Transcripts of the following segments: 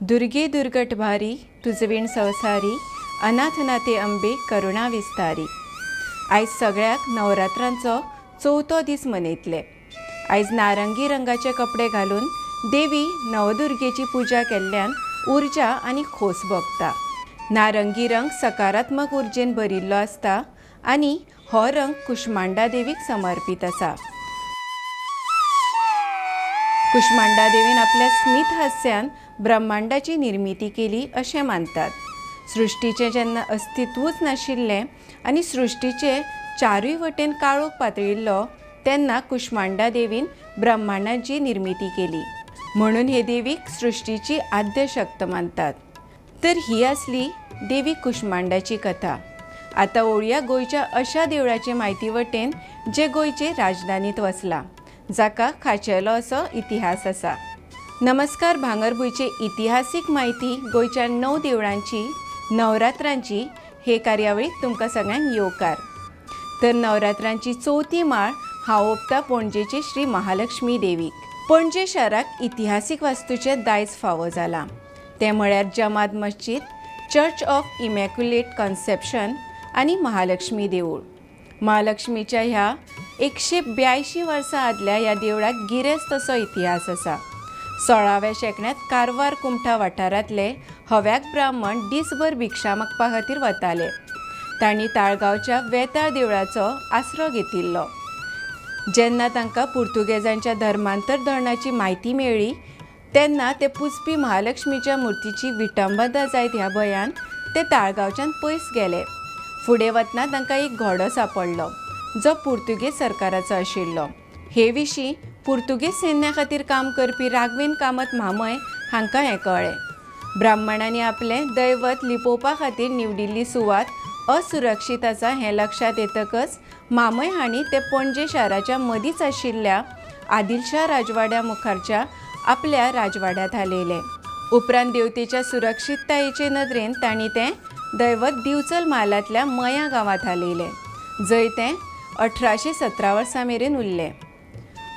दुर्गे दुर्गट भारी तुझविण संसारी, अनाथनाथे अंबे करुणा विस्तारी। आयज सगळ्याक नवरात्रांचो चवथो दीस मनयतले। आयज नारंगी रंगाचे कपडे घालून देवी नवदुर्गेची पूजा केल्ल्यान ऊर्जा आनी खोस भोगता। नारंगी रंग सकारात्मक ऊर्जेन भरिल्लो आसता आनी हो रंग कुष्मांडा देवीक समर्पित आसा। कुष्मांडा देवीन आपल्या स्मित हास्यान ब्रह्मांडाची निर्मिती केली अशें मानतात। सृष्टीचे जेन्ना अस्तित्वूच नाशिल्लें आनी सृष्टीचे चारूय वटेन काळोख पातळिल्लो तेन्ना कुष्मांडा देवीन ब्रह्मांडाची निर्मिती केली, म्हणून हे देवीक सृष्टीची आद्य शक्त मानतात। तर ही आसली देवी कुष्मांडाची कथा। आता ओळया गोंयच्या अशा देवळाचे म्हायती वटेन जे गोंयचे राजधानीत वसला, जाका खाचेलो असो इतिहास आसा। नमस्कार, भांगरभूंयचे इतिहासीक म्हायती गोंयच्या 9 देवळांची नवरात्रांची हे कार्यावळीक तुमकां सगळ्यांक येवकार। तर नवरात्रांची चवथी माळ हांव ओंपता पणजेची श्री महालक्ष्मी देवीक। पणजे शाराक इतिहासीक वास्तूचे दायज फावो जाला, ते म्हळ्यार जमात मस्जिद, चर्च ऑफ इमॅक्युलेट कन्सेप्शन आनी महालक्ष्मी देवूळ। महालक्ष्मीच्या ह्या 182 वर्सां आदल्या ह्या देवळाक गिरेस्त असो इतिहास आसा। 16व्या शेंकड्यांत कारवार कुमठा वाठारांतले हव्याक ब्राह्मण दिसभर भिक्षा मागपा खातीर वताले। तांणी ताळगांवच्या वेताळ देवळाचो आसरो घेतिल्लो। जेन्ना तांकां पुर्तुगेजांच्या धर्मांतर धरणाची म्हायती मेळ्ळी तेन्ना ते पुजपी महालक्ष्मीच्या मुर्तीची विटंबना जायत ह्या भंयान ते ताळगांवच्यान पयस गेले। फुडें वतना तांकां एक घोडो सांपडलो जो पुर्तुगेज सरकाराचो आशिल्लो। हे विशीं पुर्तुगेज सैन्या खातीर काम करपी राघवेन कामत म्हामय हांकां हें कळ्ळें। ब्राह्मणांनी आपलें दैवत लिपोवपा खातीर निवडिल्ली सुवात असुरक्षीत आसा हें लक्षांत येतकच म्हामय हांणी ते पणजे शाराच्या मदींच आशिल्ल्या आदिलशाह राजवाड्या मुखारच्या आपल्या राजवाड्यांत हालयलें। उपरांत देवतेच्या सुरक्षीततायेचे नदरेन तांणी तें दैवत दिवचल म्हालांतल्या मया गांवांत हालयलें, जंय तें 1817 वर्सां मेरेन उरलें।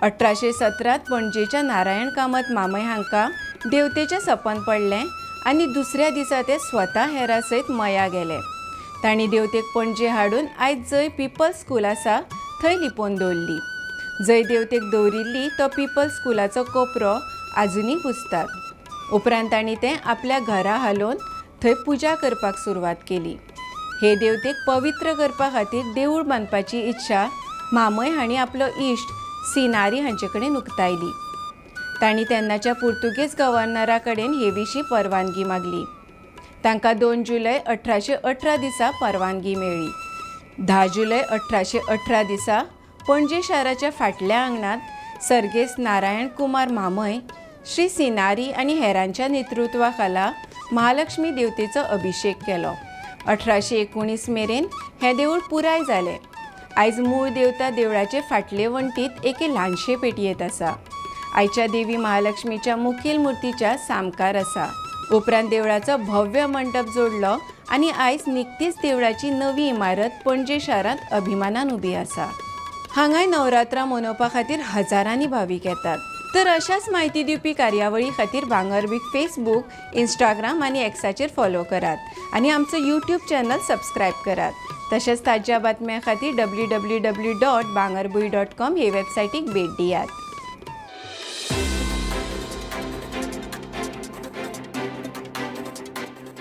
1817 पणजेच्या नारायण कामत म्हामय हांकां देवतेचें सपन पडलें आनी दुसऱ्या दिसा ते स्वता हेरां सयत मया गेले। तांणी देवतेक पणजे हाडून आयज जंय पिपल्स स्कूल आसा थंय लिपोवन दवरली। जंय देवतेक दवरिल्ली तो पिपल्स स्कूलाचो कोपरो आजुनी पुजतात। उपरांत तांणी तें आपल्या घरा हालोवन थंय पुजा करपाक सुरवात केली। हे देवतेक पवित्र करपा खातीर देवूळ बांदपाची इच्छा म्हामय हांणी आपलो इश्ट सिनारी हांचे कडेन उक्तायली। तांणी तेन्नाच्या पुर्तुगेज गव्हर्नरा कडेन हे विशीं परवानगी मागली। तांकां 2 जुलय 1818 दिसा परवानगी मेळ्ळी। 10 जुलय 1818 दिसा पणजे शाराच्या फाटल्या आंगणांत सर्गेस्त नारायण कुमार म्हामय, श्री सिनारी आनी हेरांच्या नेतृत्वा खाला महालक्ष्मी देवतेचो अभिषेक केलो। 1819 मेरेन हें देवूळ पुराय जालें। आयज मूळ देवता देवळाचे फाटले वण्टींत एके ल्हानशे पेटयेंत आसा। आयच्या देवी महालक्ष्मीच्या मुखेल मुर्तीच्या सामकार आसा। उपरांत देवळाचो भव्य मंडप जोडलो आनी आयज निकतीच देवळाची नवी इमारत पणजे शारांत अभिमानान उबी आसा। हांगाय नवरात्रां मनोवपा खातीर हजारांनी भावीक येतात। तर अशाच म्हायती दिवपी कार्यावळी खातीर भांगरभूंयक फेसबूक, इंस्टाग्राम आनी एक्साचेर फॉलो करात आनी आमचो यूट्यूब चॅनल सबस्क्रायब करात। तशेंच ताज्या बातम्यां खातीर www.bangarbuy.com हे वेबसायटीक भेट दियात।